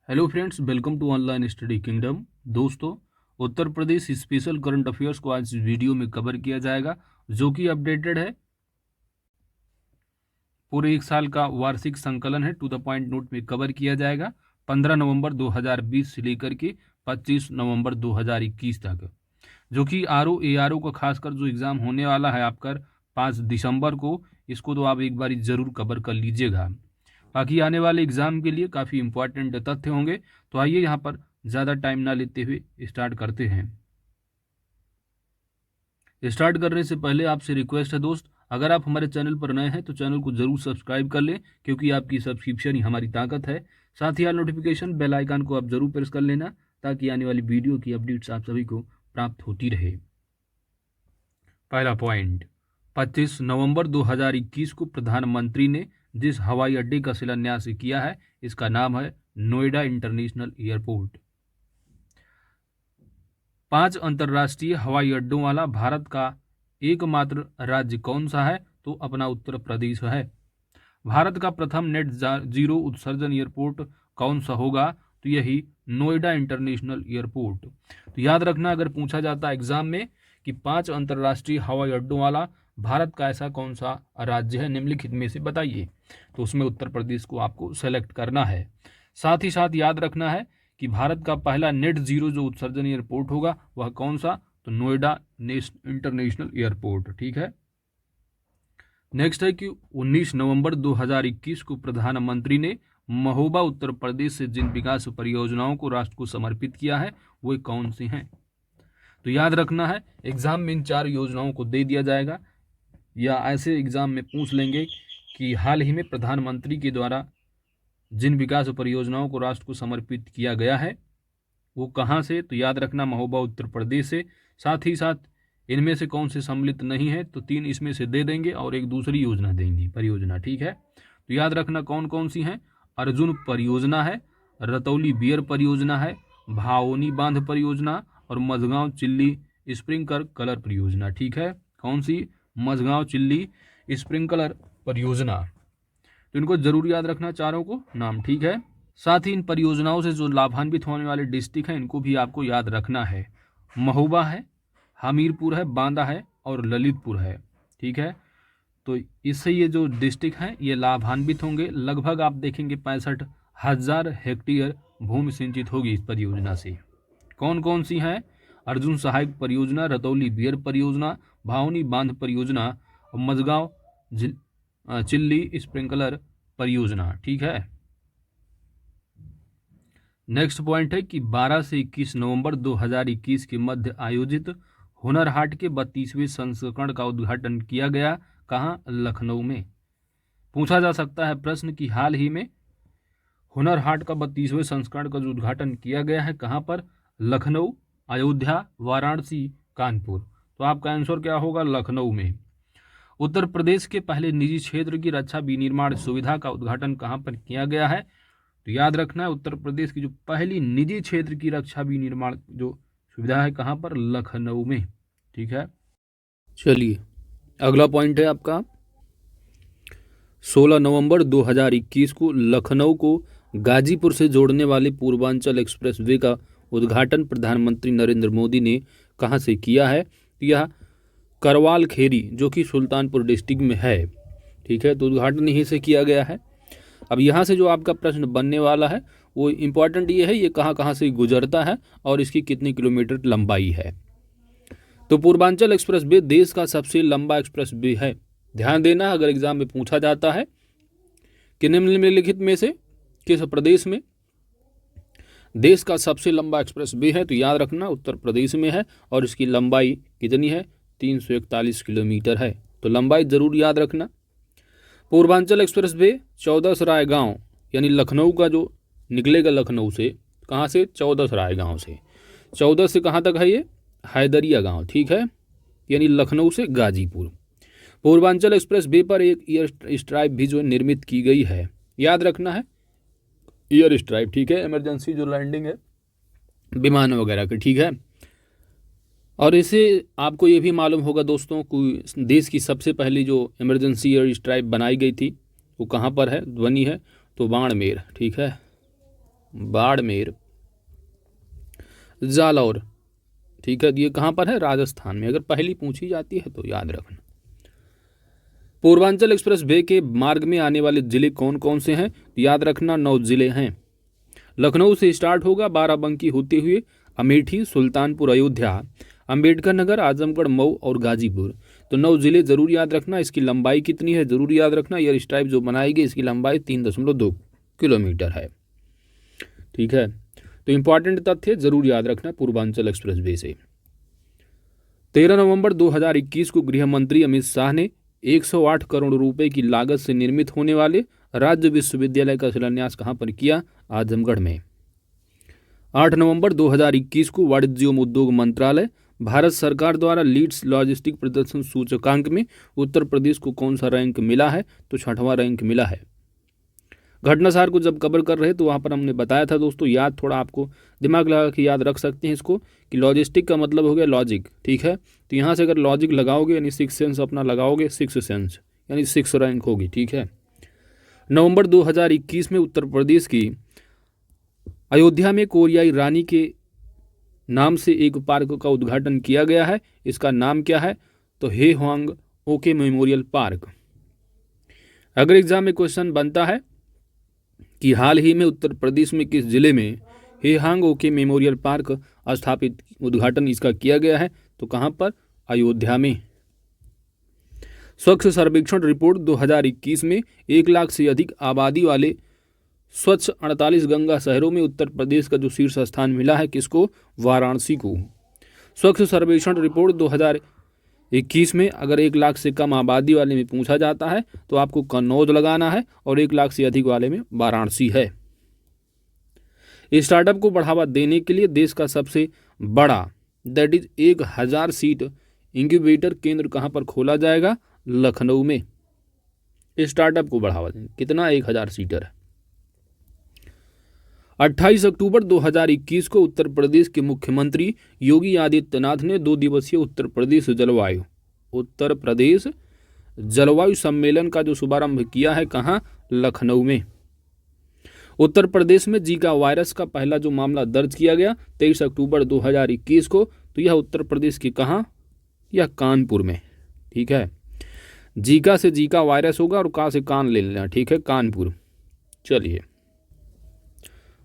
Hello friends, welcome to online study kingdom. दोस्तों, Uttar Pradesh special current affairs को आज इस वीडियो में कवर किया जाएगा, जो कि अपडेटेड है। पूरे एक साल का वार्षिक संकलन है, टू द पॉइंट नोट में कवर किया जाएगा 15 नवंबर 2020 से लेकर के 25 नवंबर 2021 तक, जो कि ARO का खासकर जो एग्ज़ाम होने वाला है आपका 5 दिसंबर को, इसको तो आप एक बार ज़रूर कवर कर लीजिएगा। बाकी आने वाले एग्ज़ाम के लिए काफ़ी इंपॉर्टेंट तथ्य होंगे। तो आइए यहाँ पर ज़्यादा टाइम ना लेते हुए स्टार्ट करते हैं। स्टार्ट करने से पहले आपसे रिक्वेस्ट है दोस्त, अगर आप हमारे चैनल पर नए हैं तो चैनल को ज़रूर सब्सक्राइब कर लें, क्योंकि आपकी सब्सक्रिप्शन ही हमारी ताकत है। साथ ही यार नोटिफिकेशन बेल आइकन को आप ज़रूर प्रेस कर लेना, ताकि आने वाली वीडियो की अपडेट्स आप सभी को प्राप्त होती रहे। पहला पॉइंट, 25 नवंबर 2021 को प्रधानमंत्री ने जिस हवाई अड्डे का शिलान्यास किया है, इसका नाम है नोएडा इंटरनेशनल एयरपोर्ट। 5 अंतर्राष्ट्रीय हवाई अड्डों वाला भारत का एकमात्र राज्य कौन सा है? तो अपना उत्तर प्रदेश है। भारत का प्रथम नेट जीरो उत्सर्जन एयरपोर्ट कौन सा होगा? तो यही नोएडा इंटरनेशनल एयरपोर्ट। तो याद रखना, अगर पूछा जाता है एग्जाम में कि 5 अंतर्राष्ट्रीय हवाई अड्डों वाला भारत का ऐसा कौन सा राज्य है, निम्नलिखित में से बताइए, तो उसमें उत्तर प्रदेश को आपको सेलेक्ट करना है। साथ ही साथ याद रखना है कि भारत का पहला नेट जीरो जो उत्सर्जन एयरपोर्ट होगा वह कौन सा? तो नोएडा इंटरनेशनल एयरपोर्ट। ठीक है। नेक्स्ट है कि 19 नवंबर 2021 को प्रधानमंत्री ने महोबा उत्तर प्रदेश से जिन विकास परियोजनाओं को राष्ट्र को समर्पित किया है, वो कौन सी हैं? तो याद रखना है, एग्जाम में इन 4 योजनाओं को दे दिया जाएगा, या ऐसे एग्जाम में पूछ लेंगे कि हाल ही में प्रधानमंत्री के द्वारा जिन विकास परियोजनाओं को राष्ट्र को समर्पित किया गया है वो कहाँ से? तो याद रखना, महोबा उत्तर प्रदेश से। साथ ही साथ इनमें से कौन से सम्मिलित नहीं है? तो 3 इसमें से दे देंगे और एक दूसरी योजना देंगी, परियोजना। ठीक है। तो याद रखना कौन कौन सी हैं। अर्जुन परियोजना है, रतौली बियर परियोजना है, भावनी बांध परियोजना और मझगांव चिल्ली स्प्रिंकलर कलर परियोजना। ठीक है। कौन सी? मझगांव चिल्ली स्प्रिंकलर परियोजना। तो इनको जरूर याद रखना, चारों को नाम। ठीक है। साथ ही इन परियोजनाओं से जो लाभान्वित होने वाले डिस्ट्रिक्ट हैं, इनको भी आपको याद रखना है। महोबा है, हमीरपुर है, बांदा है और ललितपुर है। ठीक है। तो इससे ये जो डिस्ट्रिक्ट हैं ये लाभान्वित होंगे। लगभग आप देखेंगे 65,000 हेक्टेयर भूमि सिंचित होगी इस परियोजना से। कौन कौन सी हैं? अर्जुन सहायक परियोजना, रतौली बियर परियोजना, भावनी बांध परियोजना और मझगांव चिल्ली स्प्रिंकलर परियोजना। ठीक है। नेक्स्ट पॉइंट है कि 12 से 21 नवंबर 2021 के मध्य आयोजित हुनर हाट के 32वें संस्करण का उद्घाटन किया गया। कहाँ? लखनऊ में। पूछा जा सकता है प्रश्न कि हाल ही में हुनर हाट का 32वें संस्करण का जो उद्घाटन किया गया है, कहाँ पर? लखनऊ, अयोध्या, वाराणसी, कानपुर। तो आपका आंसर क्या होगा? लखनऊ में। उत्तर प्रदेश के पहले निजी क्षेत्र की रक्षा विनिर्माण सुविधा का उद्घाटन कहाँ पर किया गया है? तो याद रखना है, उत्तर प्रदेश की जो पहली निजी क्षेत्र की रक्षा विनिर्माण जो सुविधा है, कहाँ पर? लखनऊ में। ठीक है। चलिए, अगला पॉइंट है आपका 16 नवंबर 2021 को लखनऊ को गाजीपुर से जोड़ने वाले पूर्वांचल एक्सप्रेस वे का उद्घाटन प्रधानमंत्री नरेंद्र मोदी ने कहाँ से किया है? तो यह करवाल खेरी, जो कि सुल्तानपुर डिस्ट्रिक्ट में है। ठीक है। तो उद्घाटन यहीं से किया गया है। अब यहाँ से जो आपका प्रश्न बनने वाला है वो इम्पॉर्टेंट ये है, ये कहाँ कहाँ से गुजरता है और इसकी कितनी किलोमीटर लंबाई है। तो पूर्वांचल एक्सप्रेस वे देश का सबसे लंबा एक्सप्रेस वे है। ध्यान देना, अगर एग्जाम में पूछा जाता है कि निम्नलिखित में से किस प्रदेश में देश का सबसे लंबा एक्सप्रेस वे है, तो याद रखना उत्तर प्रदेश में है और इसकी लंबाई कितनी है? 341 किलोमीटर है। तो लंबाई जरूर याद रखना। पूर्वांचल एक्सप्रेस वे 14 सराय गाँव, यानी लखनऊ का जो निकलेगा लखनऊ से, कहाँ से? 14 सराय गाँव से। 14 से कहाँ तक है ये? हैदरिया गांव। ठीक है। यानी लखनऊ से गाजीपुर। पूर्वांचल एक्सप्रेस वे पर एक एयर स्ट्राइप भी जो निर्मित की गई है, याद रखना है, एयर स्ट्राइप। ठीक है। इमरजेंसी जो लैंडिंग है विमान वगैरह की। ठीक है। और इसे आपको ये भी मालूम होगा दोस्तों कि देश की सबसे पहली जो इमरजेंसी एयर स्ट्राइप बनाई गई थी वो कहाँ पर है, बनी है? तो बाड़मेर। ठीक है। बाड़मेर, जालौर। ठीक है, ये कहाँ पर है? राजस्थान में। अगर पहली पूछी जाती है तो याद रखना। पूर्वांचल एक्सप्रेस वे के मार्ग में आने वाले जिले कौन कौन से हैं? याद रखना 9 जिले हैं। लखनऊ से स्टार्ट होगा, बाराबंकी होते हुए अमेठी, सुल्तानपुर, अयोध्या, अंबेडकर नगर, आजमगढ़, मऊ और गाजीपुर। तो 9 जिले जरूर याद रखना। इसकी लंबाई कितनी है जरूर याद रखना। एयर स्ट्राइप जो बनाई गई इसकी लंबाई 3.2 किलोमीटर है। ठीक है, तो इंपॉर्टेंट तथ्य जरूर याद रखना पूर्वांचल एक्सप्रेस वे से। 13 नवंबर 2021 को गृह मंत्री अमित शाह ने 108 करोड़ रुपए की लागत से निर्मित होने वाले राज्य विश्वविद्यालय का शिलान्यास कहां पर किया? आजमगढ़ में। 8 नवंबर 2021 को वाणिज्य एवं उद्योग मंत्रालय भारत सरकार द्वारा लीड्स लॉजिस्टिक प्रदर्शन सूचकांक में उत्तर प्रदेश को कौन सा रैंक मिला है? तो 6वां रैंक मिला है। घटनासार को जब कवर कर रहे तो वहाँ पर हमने बताया था दोस्तों, याद थोड़ा आपको दिमाग लगा के याद रख सकते हैं इसको, कि लॉजिस्टिक का मतलब हो गया लॉजिक। ठीक है, तो यहाँ से अगर लॉजिक लगाओगे यानी 6 सेंस अपना लगाओगे, 6 सेंस यानी 6 रैंक होगी। ठीक है, नवंबर 2021 में उत्तर प्रदेश की अयोध्या में कोरियाई रानी के नाम से एक पार्क का उद्घाटन किया गया है। इसका नाम क्या है? तो हे होंग ओके मेमोरियल पार्क। अगर एग्जाम में क्वेश्चन बनता है कि हाल ही में उत्तर प्रदेश में किस जिले में हेहांग ओके मेमोरियल पार्क स्थापित उद्घाटन इसका किया गया है? तो कहां पर? अयोध्या में। स्वच्छ सर्वेक्षण रिपोर्ट 2021 में 1 लाख से अधिक आबादी वाले स्वच्छ 48 गंगा शहरों में उत्तर प्रदेश का जो शीर्ष स्थान मिला है किसको? वाराणसी को। स्वच्छ सर्वेक्षण रिपोर्ट 2021 में अगर 1 लाख से कम आबादी वाले में पूछा जाता है तो आपको कन्नौज लगाना है, और 1 लाख से अधिक वाले में वाराणसी है। स्टार्टअप को बढ़ावा देने के लिए देश का सबसे बड़ा दैट इज 1000 सीट इंक्यूबेटर केंद्र कहां पर खोला जाएगा? लखनऊ में। स्टार्टअप को बढ़ावा देने कितना? 1000 सीटर है। 28 अक्टूबर 2021 को उत्तर प्रदेश के मुख्यमंत्री योगी आदित्यनाथ ने 2 दिवसीय उत्तर प्रदेश जलवायु सम्मेलन का जो शुभारंभ किया है कहाँ? लखनऊ में। उत्तर प्रदेश में जीका वायरस का पहला जो मामला दर्ज किया गया 23 अक्टूबर 2021 को, तो यह उत्तर प्रदेश की कहाँ? यह कानपुर में। ठीक है, जीका से जीका वायरस होगा और कहाँ से कान ले लेना। ठीक है, कानपुर। चलिए,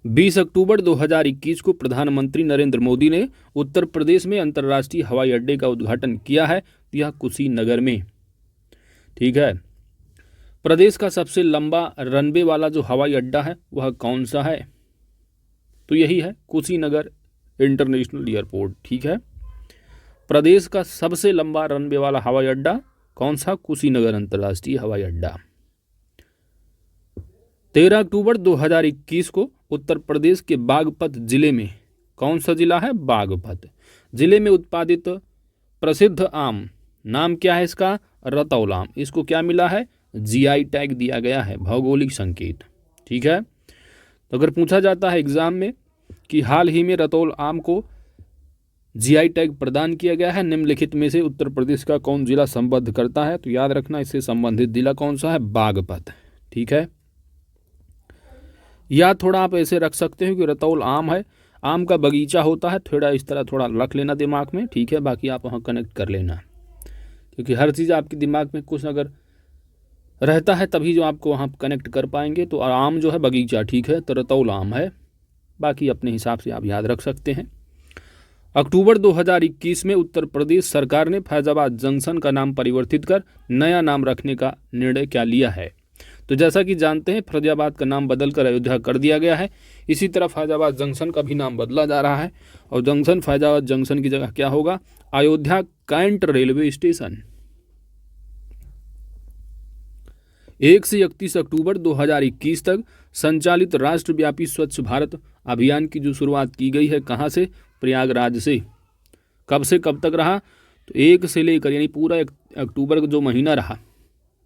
20 अक्टूबर 2021 को प्रधानमंत्री नरेंद्र मोदी ने उत्तर प्रदेश में अंतर्राष्ट्रीय हवाई अड्डे का उद्घाटन किया है। यह कुशीनगर में। ठीक है, प्रदेश का सबसे लंबा रनवे वाला जो हवाई अड्डा है वह कौन सा है? तो यही है कुशीनगर इंटरनेशनल एयरपोर्ट। ठीक है, प्रदेश का सबसे लंबा रनवे वाला हवाई अड्डा कौन सा? कुशीनगर अंतर्राष्ट्रीय हवाई अड्डा। 13 अक्टूबर 2021 को उत्तर प्रदेश के बागपत जिले में, कौन सा जिला है? बागपत जिले में उत्पादित प्रसिद्ध आम, नाम क्या है इसका? रतौल आम। इसको क्या मिला है? जीआई टैग दिया गया है, भौगोलिक संकेत। ठीक है, तो अगर पूछा जाता है एग्जाम में कि हाल ही में रतौल आम को जीआई टैग प्रदान किया गया है, निम्नलिखित में से उत्तर प्रदेश का कौन जिला संबद्ध करता है? तो याद रखना इससे संबंधित जिला कौन सा है? बागपत। ठीक है, या थोड़ा आप ऐसे रख सकते हो कि रतौल आम है, आम का बगीचा होता है, थोड़ा इस तरह थोड़ा रख लेना दिमाग में। ठीक है, बाकी आप वहाँ कनेक्ट कर लेना, क्योंकि हर चीज़ आपके दिमाग में कुछ अगर रहता है तभी जो आपको वहाँ कनेक्ट कर पाएंगे। तो आम जो है बगीचा, ठीक है, तो रतौल आम है, बाकी अपने हिसाब से आप याद रख सकते हैं। अक्टूबर 2021 में उत्तर प्रदेश सरकार ने फैजाबाद जंक्शन का नाम परिवर्तित कर नया नाम रखने का निर्णय क्या लिया है? तो जैसा कि जानते हैं फैजाबाद का नाम बदलकर अयोध्या कर दिया गया है। इसी तरह फैजाबाद जंक्शन का भी नाम बदला जा रहा है, और जंक्शन फैजाबाद जंक्शन की जगह क्या होगा? Ayodhya cantt railway station. 1 से 31 अक्टूबर 2021 तक संचालित राष्ट्रव्यापी स्वच्छ भारत अभियान की जो शुरुआत की गई है कहाँ से? प्रयागराज से। कब से कब तक रहा? तो 1 से लेकर यानी पूरा अक्टूबर का जो महीना रहा,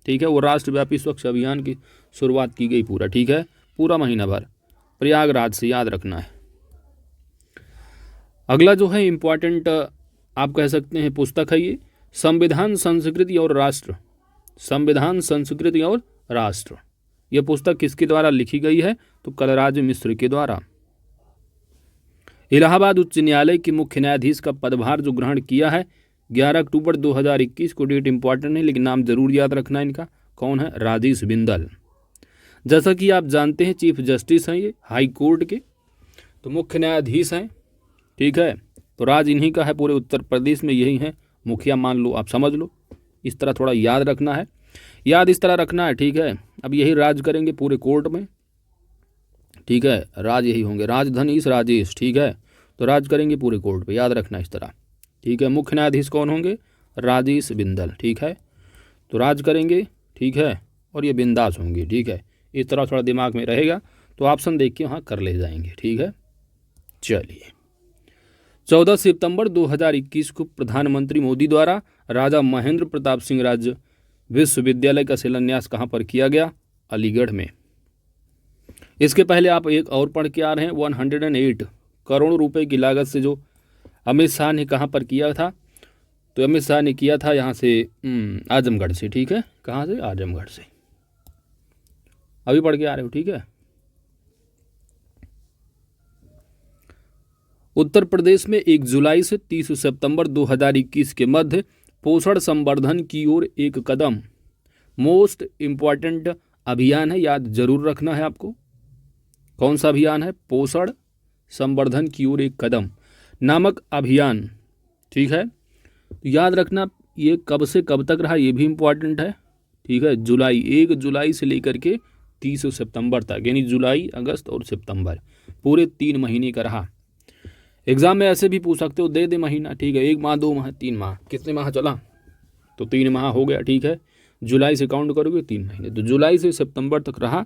ठीक है, वो राष्ट्रव्यापी स्वच्छ अभियान की शुरुआत की गई पूरा। ठीक है, पूरा महीना भर प्रयागराज से, याद रखना है। अगला जो है इम्पॉर्टेंट आप कह सकते हैं पुस्तक है ये, संविधान संस्कृति और राष्ट्र। संविधान संस्कृति और राष्ट्र, यह पुस्तक किसके द्वारा लिखी गई है? तो कलराज मिश्र के द्वारा। इलाहाबाद उच्च न्यायालय के मुख्य न्यायाधीश का पदभार जो ग्रहण किया है 11 अक्टूबर 2021 को, डेट इंपॉर्टेंट है लेकिन नाम जरूर याद रखना इनका, कौन है? राजेश बिंदल। जैसा कि आप जानते हैं चीफ जस्टिस हैं ये हाई कोर्ट के, तो मुख्य न्यायाधीश हैं, ठीक है। तो राज इन्हीं का है पूरे उत्तर प्रदेश में, यही है मुखिया, मान लो, आप समझ लो, इस तरह थोड़ा याद रखना है, याद इस तरह रखना है, ठीक है। अब यही राज करेंगे पूरे कोर्ट में, ठीक है, राज यही होंगे, राजधनीश राजेश, ठीक है। तो राज करेंगे पूरे कोर्ट पे, याद रखना इस तरह, ठीक है। मुख्य न्यायाधीश कौन होंगे? राजेश बिंदल, ठीक है। तो राज करेंगे, ठीक है, और ये बिंदास होंगे, ठीक है। इस तरह थोड़ा दिमाग में रहेगा, तो ऑप्शन देख के वहाँ कर ले जाएंगे, ठीक है। चलिए, 14 सितंबर 2021 को प्रधानमंत्री मोदी द्वारा राजा महेंद्र प्रताप सिंह राज्य विश्वविद्यालय का शिलान्यास कहाँ पर किया गया? अलीगढ़ में। इसके पहले आप एक और पढ़ के आ रहे हैं, 108 करोड़ रुपए की लागत से जो अमित शाह ने कहाँ पर किया था? तो अमित शाह ने किया था यहाँ से आजमगढ़ से, ठीक है। कहाँ से? आजमगढ़ से। अभी पढ़ के आ रहे हो, ठीक है। उत्तर प्रदेश में 1 जुलाई से 30 सितंबर 2021 के मध्य पोषण संवर्धन की ओर एक कदम, मोस्ट इम्पॉर्टेंट अभियान है, याद जरूर रखना है आपको। कौन सा अभियान है? पोषण संवर्धन की ओर एक कदम नामक अभियान, ठीक है। तो याद रखना ये कब से कब तक रहा, ये भी इम्पॉर्टेंट है, ठीक है। 1 जुलाई से लेकर के 30 सितंबर तक, यानी जुलाई, अगस्त और सितंबर, पूरे 3 महीने का रहा। एग्जाम में ऐसे भी पूछ सकते हो, दे दे महीना, ठीक है, 1 माह, 2 माह, 3 माह, कितने माह चला? तो 3 माह हो गया, ठीक है। जुलाई से काउंट करोगे 3 महीने, तो जुलाई से सितंबर तक रहा,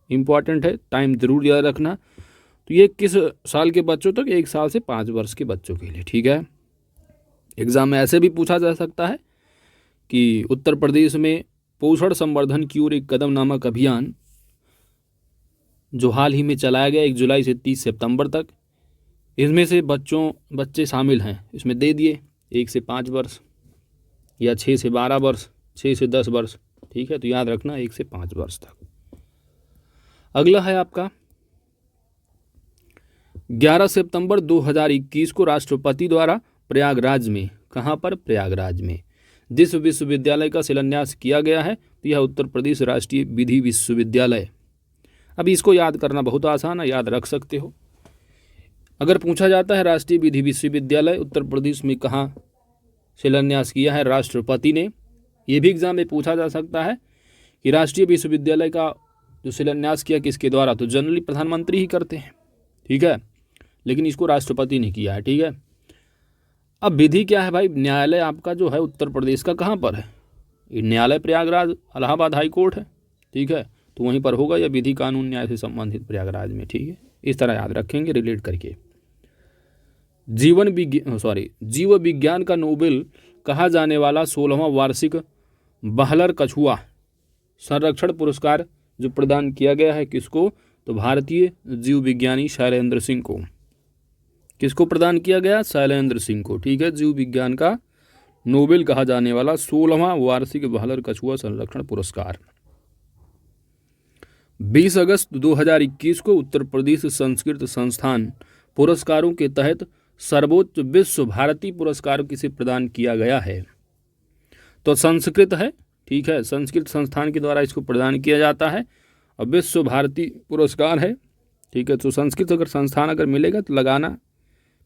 इंपॉर्टेंट है, टाइम जरूर याद रखना। तो ये किस साल के बच्चों तक? 1 साल से 5 वर्ष के बच्चों के लिए, ठीक है। एग्जाम में ऐसे भी पूछा जा सकता है कि उत्तर प्रदेश में पोषण संवर्धन की ओर एक कदम नामक अभियान जो हाल ही में चलाया गया 1 जुलाई से 30 सितंबर तक, इसमें से बच्चे शामिल हैं, इसमें दे दिए 1 से 5 वर्ष या 6 से 12 वर्ष, 6 से 10 वर्ष, ठीक है। तो याद रखना 1 से 5 वर्ष तक। अगला है आपका 11 सितंबर 2021 को राष्ट्रपति द्वारा प्रयागराज में, कहाँ पर? प्रयागराज में जिस विश्वविद्यालय का शिलान्यास किया गया है, तो यह उत्तर प्रदेश राष्ट्रीय विधि विश्वविद्यालय। अब इसको याद करना बहुत आसान है, याद रख सकते हो। अगर पूछा जाता है राष्ट्रीय विधि विश्वविद्यालय उत्तर प्रदेश में कहाँ शिलान्यास किया है राष्ट्रपति ने, ये भी एग्जाम में पूछा जा सकता है कि राष्ट्रीय विश्वविद्यालय का जो शिलान्यास किया किसके द्वारा? तो जनरली प्रधानमंत्री ही करते हैं, ठीक है, लेकिन इसको राष्ट्रपति ने किया है, ठीक है। अब विधि क्या है भाई? न्यायालय आपका जो है उत्तर प्रदेश का कहाँ पर है? न्यायालय प्रयागराज, इलाहाबाद हाई कोर्ट है, ठीक है, तो वहीं पर होगा, या विधि कानून न्याय से संबंधित प्रयागराज में, ठीक है। इस तरह याद रखेंगे रिलेट करके। जीव विज्ञान का नोबेल कहा जाने वाला 16वां वार्षिक बहलर कछुआ संरक्षण पुरस्कार जो प्रदान किया गया है किसको? तो भारतीय जीव विज्ञानी शैलेंद्र सिंह को। किसको प्रदान किया गया? शैलेंद्र सिंह को, ठीक है। जीव विज्ञान का नोबेल कहा जाने वाला 16वां वार्षिक बहलर कछुआ संरक्षण पुरस्कार 20 अगस्त 2021 को उत्तर प्रदेश संस्कृत संस्थान पुरस्कारों के तहत सर्वोच्च विश्व भारती पुरस्कार किसे प्रदान किया गया है? तो संस्कृत है, ठीक है, संस्कृत संस्थान के द्वारा इसको प्रदान किया जाता है और विश्व भारती पुरस्कार है, ठीक है। तो संस्कृत अगर संस्थान अगर मिलेगा तो लगाना,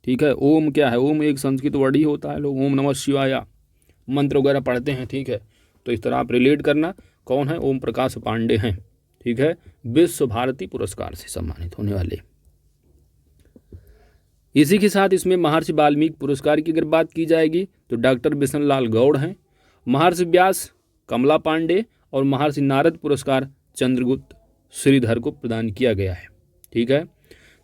ठीक है। ओम क्या है? ओम एक संस्कृत वर्ड ही होता है, लोग ओम नमः शिवाय मंत्र वगैरह पढ़ते हैं, ठीक है। तो इस तरह आप रिलेट करना, कौन है? ओम प्रकाश पांडे हैं, ठीक है, विश्व भारती पुरस्कार से सम्मानित होने वाले। इसी के साथ इसमें महर्षि वाल्मीकि पुरस्कार की अगर बात की जाएगी तो डॉक्टर बिशन लाल गौड़ हैं, महर्षि व्यास कमला पांडे और महर्षि नारद पुरस्कार चंद्रगुप्त श्रीधर को प्रदान किया गया है, ठीक है।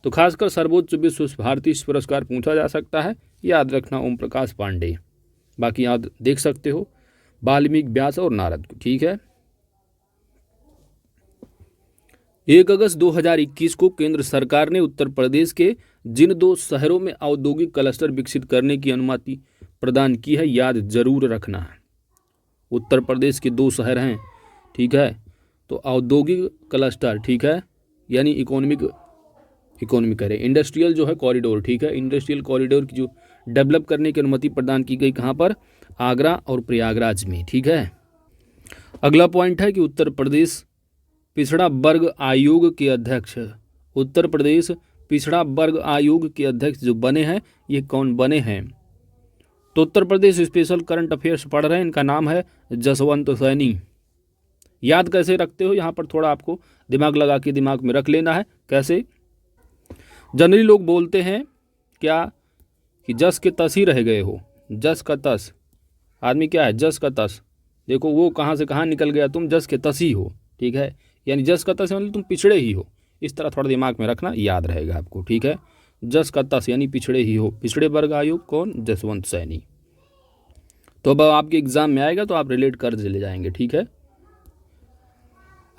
तो खासकर सर्वोच्च विश्व भारती पुरस्कार पूछा जा सकता है, याद रखना ओम प्रकाश पांडे, बाकी याद देख सकते हो वाल्मीकि, व्यास और नारद को, ठीक है। 1 अगस्त 2021 को केंद्र सरकार ने उत्तर प्रदेश के जिन 2 शहरों में औद्योगिक क्लस्टर विकसित करने की अनुमति प्रदान की है, याद जरूर रखना है। उत्तर प्रदेश के 2 शहर हैं, ठीक है, तो औद्योगिक क्लस्टर, ठीक है, यानी इकोनॉमिक कह रहे इंडस्ट्रियल जो है कॉरिडोर, ठीक है, इंडस्ट्रियल कॉरिडोर की जो डेवलप करने की अनुमति प्रदान की गई कहाँ पर, आगरा और प्रयागराज में, ठीक है। अगला पॉइंट है कि उत्तर प्रदेश पिछड़ा वर्ग आयोग के अध्यक्ष, उत्तर प्रदेश पिछड़ा वर्ग आयोग के अध्यक्ष जो बने हैं ये कौन बने हैं, तो उत्तर प्रदेश स्पेशल करंट अफेयर्स पढ़ रहे हैं, इनका नाम है जसवंत सैनी। याद कैसे रखते हो, यहाँ पर थोड़ा आपको दिमाग लगा के दिमाग में रख लेना है। कैसे, जनरली लोग बोलते हैं क्या कि जस के तस ही रह गए हो, जस का तस, आदमी क्या है, जस का तस, देखो वो कहाँ से कहाँ निकल गया, तुम जस के तस ही हो, ठीक है, यानी जस का तस मतलब तुम पिछड़े ही हो, इस तरह थोड़ा दिमाग में रखना, याद रहेगा आपको, ठीक है। जस का तस यानी पिछड़े ही हो, पिछड़े वर्ग आयोग कौन, जसवंत सैनी। तो अब आपके एग्जाम में आएगा तो आप रिलेट कर ले जाएंगे, ठीक है।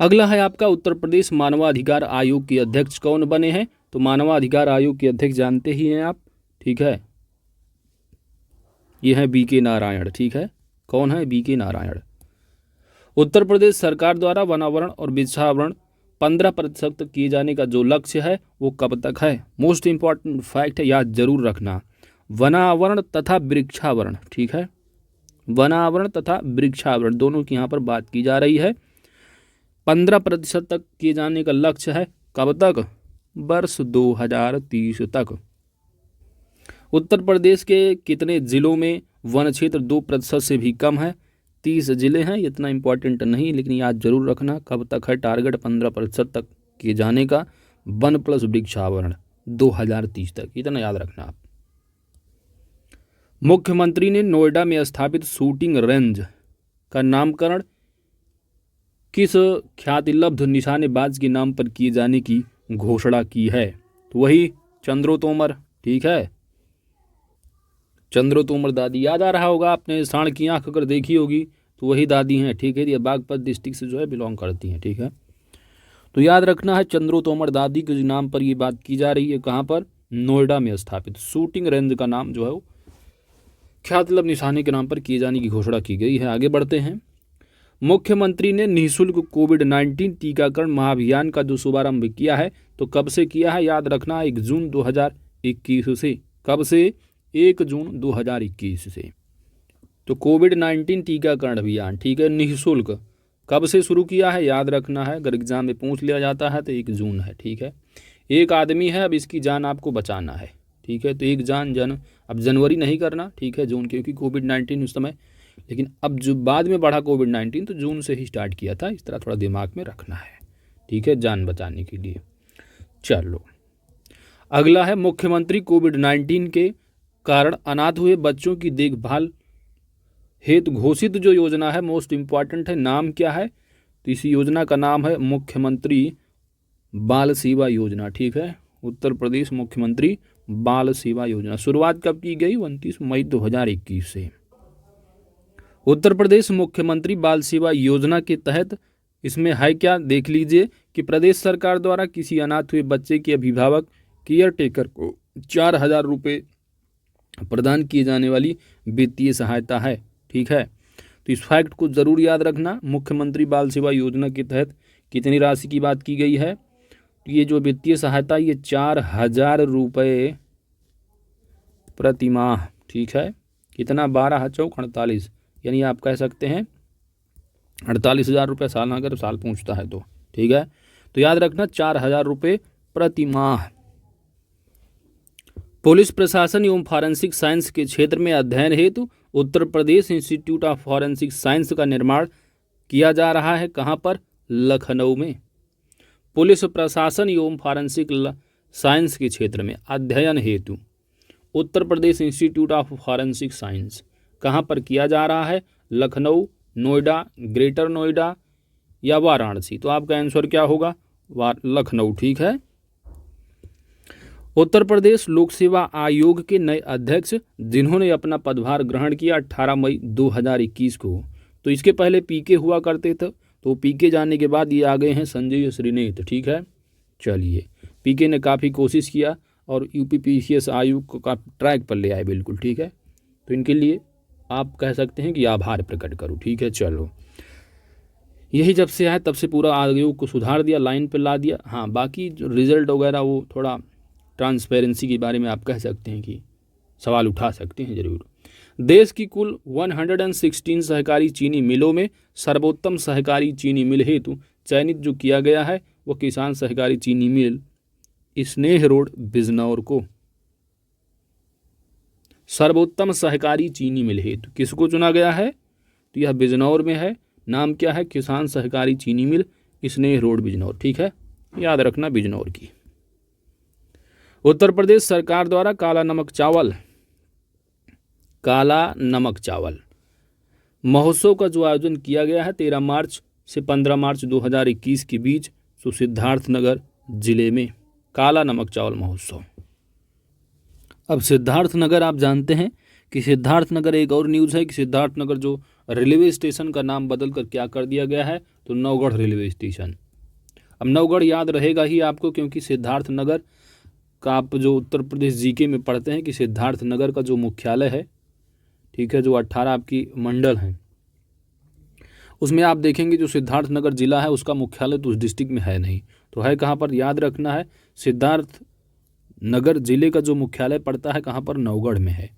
अगला है आपका उत्तर प्रदेश मानवाधिकार आयोग के अध्यक्ष कौन बने हैं, तो मानवाधिकार आयोग के अध्यक्ष जानते ही हैं आप, ठीक है, ये है BK नारायण, ठीक है, कौन है, BK नारायण। उत्तर प्रदेश सरकार द्वारा वनावरण और वृक्षावरण 15% किए जाने का जो लक्ष्य है वो कब तक है, मोस्ट इंपॉर्टेंट फैक्ट है, याद जरूर रखना, वनावरण तथा वृक्षावरण, ठीक है, वनावरण तथा वृक्षावरण दोनों की यहाँ पर बात की जा रही है। 15% तक किए जाने का लक्ष्य है, कब तक, वर्ष 2030 तक। उत्तर प्रदेश के कितने जिलों में वन क्षेत्र 2% से भी कम है, 30 जिले हैं, इतना इंपॉर्टेंट नहीं, लेकिन याद जरूर रखना कब तक है टारगेट, 15% तक किए जाने का, वन प्लस वृक्षावरण 2030 तक, इतना याद रखना आप। मुख्यमंत्री ने नोएडा में स्थापित शूटिंग रेंज का नामकरण किस ख्यातिलब्ध निशानेबाज के नाम पर किए जाने की घोषणा की है, तो वही चंद्रो तोमर, ठीक है, चंद्रो तोमर दादी, याद आ रहा होगा आपने, साढ़ की आंख अगर देखी होगी तो वही दादी हैं, ठीक है, ये बागपत डिस्ट्रिक्ट से जो है बिलोंग करती हैं, ठीक है। तो याद रखना है चंद्रो तोमर दादी के नाम पर ये बात की जा रही है, कहाँ पर, नोएडा में स्थापित शूटिंग रेंज का नाम जो है वो ख्यातिलब्ध निशाने के नाम पर किए जाने की घोषणा की गई है। आगे बढ़ते हैं। मुख्यमंत्री ने निःशुल्क कोविड-19 टीकाकरण महाअभियान का जो शुभारंभ किया है तो कब से किया है, याद रखना 1 जून 2021 से, कब से, 1 जून 2021 से। तो कोविड-19 टीकाकरण अभियान, ठीक है, निःशुल्क कब से शुरू किया है, याद रखना है, अगर एग्जाम में पूछ लिया जाता है तो 1 जून है, ठीक है। एक आदमी है, अब इसकी जान आपको बचाना है, ठीक है, तो एक जान अब जनवरी नहीं करना, ठीक है, जून, क्योंकि कोविड-19 उस समय, लेकिन अब जो बाद में बढ़ा कोविड-19 तो जून से ही स्टार्ट किया था, इस तरह थोड़ा दिमाग में रखना है, ठीक है, जान बचाने के लिए। चलो अगला है, मुख्यमंत्री कोविड-19 के कारण अनाथ हुए बच्चों की देखभाल हेतु घोषित जो योजना है, मोस्ट इम्पॉर्टेंट है, नाम क्या है, तो इस योजना का नाम है मुख्यमंत्री बाल सेवा योजना, ठीक है, उत्तर प्रदेश मुख्यमंत्री बाल सेवा योजना। शुरुआत कब की गई, 29 मई 2021 से। उत्तर प्रदेश मुख्यमंत्री बाल सेवा योजना के तहत इसमें है क्या, देख लीजिए कि प्रदेश सरकार द्वारा किसी अनाथ हुए बच्चे के अभिभावक केयर टेकर को 4,000 रुपये प्रदान किए जाने वाली वित्तीय सहायता है, ठीक है। तो इस फैक्ट को ज़रूर याद रखना, मुख्यमंत्री बाल सेवा योजना के तहत कितनी राशि की बात की गई है, तो ये जो वित्तीय सहायता ये 4,000 रुपये प्रति माह, ठीक है, कितना, 12 चौक 48, यानी आप कह सकते हैं 48,000 रुपये साल, अगर साल पूछता है तो, ठीक है। तो याद रखना 4,000 रुपये प्रति माह। पुलिस प्रशासन एवं फॉरेंसिक साइंस के क्षेत्र में अध्ययन हेतु Uttar Pradesh institute of forensic science का निर्माण किया जा रहा है, कहाँ पर, लखनऊ में। पुलिस प्रशासन एवं फॉरेंसिक साइंस के क्षेत्र में अध्ययन हेतु Uttar Pradesh institute of forensic science कहाँ पर किया जा रहा है, लखनऊ, नोएडा, ग्रेटर नोएडा या वाराणसी, तो आपका आंसर क्या होगा, लखनऊ, ठीक है। उत्तर प्रदेश लोक सेवा आयोग के नए अध्यक्ष जिन्होंने अपना पदभार ग्रहण किया 18 मई 2021 को, तो इसके पहले पीके हुआ करते थे, तो पीके जाने के बाद ये आ गए हैं संजय श्रीनेत, ठीक है। चलिए, पीके ने काफ़ी कोशिश किया और यूपीपीसीएस आयोग को काफ़ी ट्रैक पर ले आए, बिल्कुल, ठीक है, तो इनके लिए आप कह सकते हैं कि आभार प्रकट करो, ठीक है। चलो, यही जब से आया तब से पूरा आयोग को सुधार दिया, लाइन पे ला दिया। हाँ, बाकी जो रिजल्ट वगैरह वो थोड़ा ट्रांसपेरेंसी के बारे में आप कह सकते हैं कि सवाल उठा सकते हैं ज़रूर। देश की कुल 116 सहकारी चीनी मिलों में सर्वोत्तम सहकारी चीनी मिल हेतु चयनित जो किया गया है वो किसान सहकारी चीनी मिल स्नेह रोड बिजनौर को सर्वोत्तम सहकारी चीनी मिल हेतु किसको चुना गया है, तो यह बिजनौर में है। नाम क्या है, किसान सहकारी चीनी मिल स्नेह रोड बिजनौर। ठीक है, याद रखना बिजनौर की। उत्तर प्रदेश सरकार द्वारा काला नमक चावल महोत्सव का जो आयोजन किया गया है 13 मार्च से 15 मार्च 2021 के बीच सिद्धार्थनगर जिले में काला नमक चावल महोत्सव। अब सिद्धार्थनगर आप जानते हैं कि सिद्धार्थनगर, एक और न्यूज़ है कि सिद्धार्थनगर जो रेलवे स्टेशन का नाम बदल कर क्या कर दिया गया है, तो नौगढ़ रेलवे स्टेशन। अब नौगढ़ याद रहेगा ही आपको, क्योंकि सिद्धार्थनगर का आप जो उत्तर प्रदेश जीके में पढ़ते हैं कि सिद्धार्थनगर का जो मुख्यालय है, ठीक है, जो 18 आपकी मंडल हैं उसमें आप देखेंगे जो सिद्धार्थनगर जिला है उसका मुख्यालय तो उस डिस्ट्रिक्ट में है नहीं, तो है कहाँ पर, याद रखना है सिद्धार्थनगर जिले का जो मुख्यालय पड़ता है कहाँ पर, नौगढ़ में है।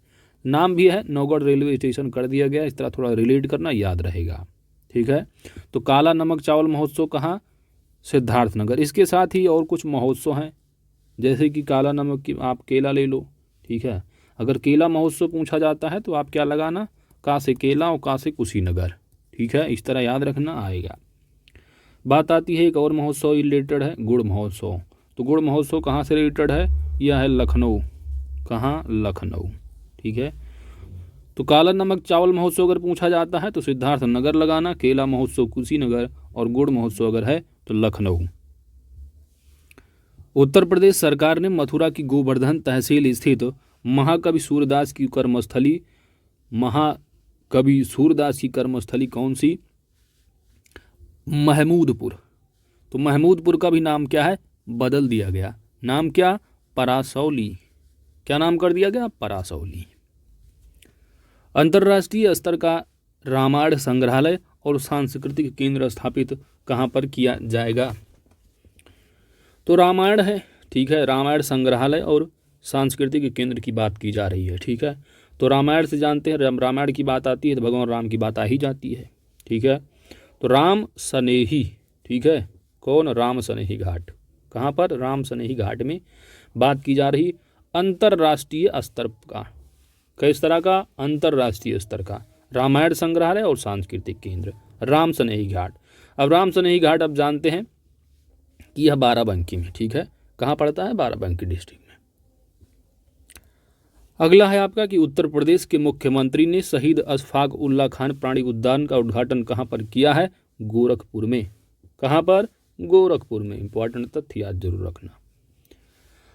नाम भी है नौगढ़ रेलवे स्टेशन कर दिया गया, इस तरह थोड़ा रिलेट करना याद रहेगा। ठीक है, तो काला नमक चावल महोत्सव कहाँ, सिद्धार्थनगर। इसके साथ ही और कुछ महोत्सव हैं, जैसे कि काला नमक की आप केला ले लो। ठीक है, अगर केला महोत्सव पूछा जाता है तो आप क्या लगाना, का से केला और का से कुशीनगर। ठीक है, इस तरह याद रखना आएगा। बात आती है एक और महोत्सव रिलेटेड है, गुड़ महोत्सव। तो गुड़ महोत्सव कहाँ से रिलेटेड है, यह है लखनऊ। कहाँ, लखनऊ। ठीक है, तो काला नमक चावल महोत्सव अगर पूछा जाता है तो सिद्धार्थनगर लगाना, केला महोत्सव कुशीनगर और गुड़ महोत्सव अगर है तो लखनऊ। उत्तर प्रदेश सरकार ने मथुरा की गोवर्धन तहसील स्थित महाकवि सूरदास की कर्मस्थली कौन सी, महमूदपुर। तो महमूदपुर का भी नाम क्या है, बदल दिया गया। नाम क्या, परासौली। क्या नाम कर दिया गया, परासौली। अंतर्राष्ट्रीय स्तर का रामायण संग्रहालय और सांस्कृतिक केंद्र स्थापित कहाँ पर किया जाएगा, तो रामायण है। ठीक है, रामायण संग्रहालय और सांस्कृतिक केंद्र की बात की जा रही है। ठीक है, तो रामायण से जानते हैं, रामायण की बात आती है तो भगवान राम की बात आ ही जाती है। ठीक है, तो राम सनेही, ठीक है, कौन, राम सनेही घाट। कहाँ पर, राम सनेही घाट में बात की जा रही अंतर्राष्ट्रीय स्तर का, किस तरह का, अंतर्राष्ट्रीय स्तर का रामायण संग्रहालय और सांस्कृतिक केंद्र राम सनेही घाट। अब राम सनेही घाट अब जानते हैं कि यह बाराबंकी में, ठीक है, कहाँ पड़ता है, बाराबंकी डिस्ट्रिक्ट में। अगला है आपका कि उत्तर प्रदेश के मुख्यमंत्री ने शहीद अशफाक उल्ला खान प्राणी उद्यान का उद्घाटन कहाँ पर किया है, गोरखपुर में। कहाँ पर, गोरखपुर में। इंपॉर्टेंट तथ्य याद जरूर रखना।